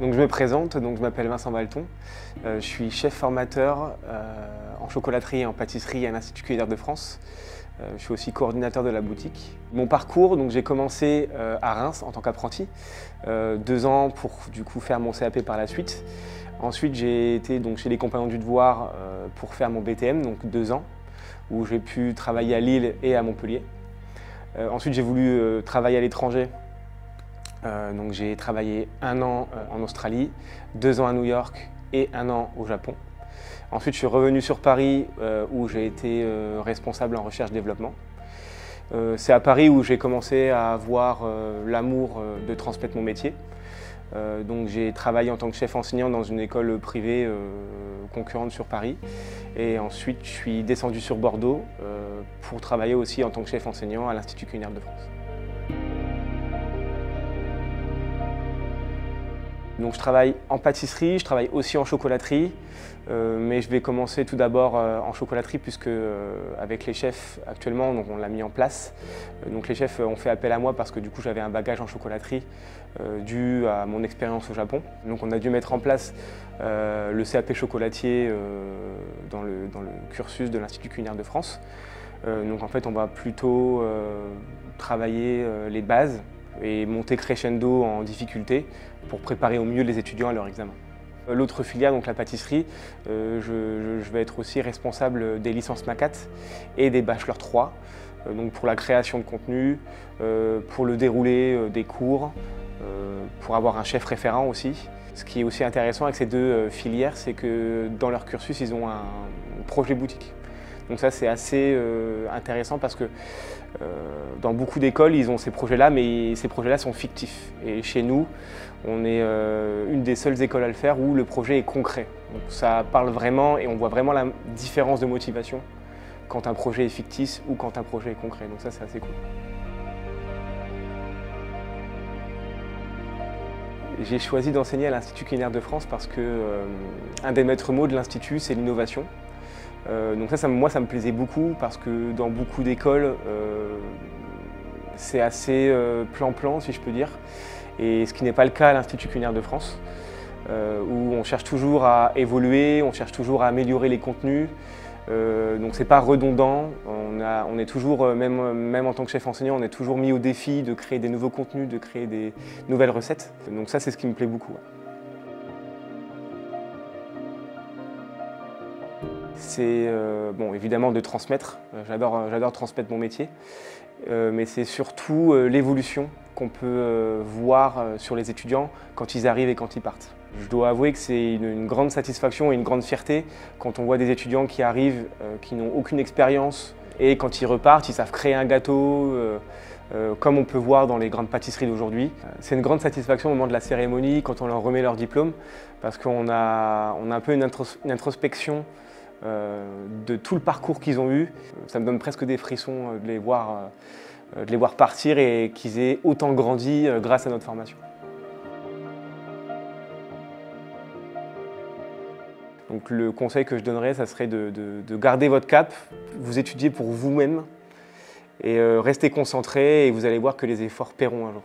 Donc je me présente, donc je m'appelle Vincent Balton. Je suis chef formateur en chocolaterie et en pâtisserie à l'Institut culinaire de France. Je suis aussi coordinateur de la boutique. Mon parcours, donc j'ai commencé à Reims en tant qu'apprenti, 2 ans pour du coup faire mon CAP par la suite. Ensuite j'ai été donc chez les Compagnons du Devoir pour faire mon BTM, donc 2 ans, où j'ai pu travailler à Lille et à Montpellier. Ensuite j'ai voulu travailler à l'étranger. Donc j'ai travaillé 1 an en Australie, 2 ans à New York et 1 an au Japon. Ensuite je suis revenu sur Paris où j'ai été responsable en recherche-développement. C'est à Paris où j'ai commencé à avoir l'amour de transmettre mon métier. Donc j'ai travaillé en tant que chef enseignant dans une école privée concurrente sur Paris. Et ensuite je suis descendu sur Bordeaux pour travailler aussi en tant que chef enseignant à l'Institut culinaire de France. Donc je travaille en pâtisserie, je travaille aussi en chocolaterie, mais je vais commencer tout d'abord en chocolaterie puisque avec les chefs actuellement, donc on l'a mis en place. Donc les chefs ont fait appel à moi parce que du coup j'avais un bagage en chocolaterie dû à mon expérience au Japon. Donc on a dû mettre en place le CAP chocolatier dans le cursus de l'Institut culinaire de France. Donc en fait on va plutôt travailler les bases et monter crescendo en difficulté pour préparer au mieux les étudiants à leur examen. L'autre filière, donc la pâtisserie, je vais être aussi responsable des licences MACAT et des bachelors 3, donc pour la création de contenu, pour le déroulé des cours, pour avoir un chef référent aussi. Ce qui est aussi intéressant avec ces 2 filières, c'est que dans leur cursus, ils ont un projet boutique. Donc ça c'est assez intéressant parce que dans beaucoup d'écoles ils ont ces projets-là, mais ces projets-là sont fictifs. Et chez nous, on est une des seules écoles à le faire où le projet est concret. Donc ça parle vraiment et on voit vraiment la différence de motivation quand un projet est fictif ou quand un projet est concret. Donc ça c'est assez cool. J'ai choisi d'enseigner à l'Institut culinaire de France parce que un des maîtres mots de l'Institut c'est l'innovation. Donc moi ça me plaisait beaucoup parce que dans beaucoup d'écoles c'est assez plan-plan si je peux dire, et ce qui n'est pas le cas à l'Institut culinaire de France où on cherche toujours à évoluer, on cherche toujours à améliorer les contenus, donc c'est pas redondant, on est toujours, même en tant que chef enseignant, on est toujours mis au défi de créer des nouveaux contenus, de créer des nouvelles recettes, donc ça c'est ce qui me plaît beaucoup. C'est bon, évidemment de transmettre, j'adore transmettre mon métier, mais c'est surtout l'évolution qu'on peut voir sur les étudiants quand ils arrivent et quand ils partent. Je dois avouer que c'est une grande satisfaction et une grande fierté quand on voit des étudiants qui arrivent, qui n'ont aucune expérience, et quand ils repartent, ils savent créer un gâteau, comme on peut voir dans les grandes pâtisseries d'aujourd'hui. C'est une grande satisfaction au moment de la cérémonie, quand on leur remet leur diplôme, parce qu'on a un peu une introspection de tout le parcours qu'ils ont eu. Ça me donne presque des frissons de les voir partir et qu'ils aient autant grandi grâce à notre formation. Donc le conseil que je donnerais, ça serait de garder votre cap, vous étudier pour vous-même et rester concentré, et vous allez voir que les efforts paieront un jour.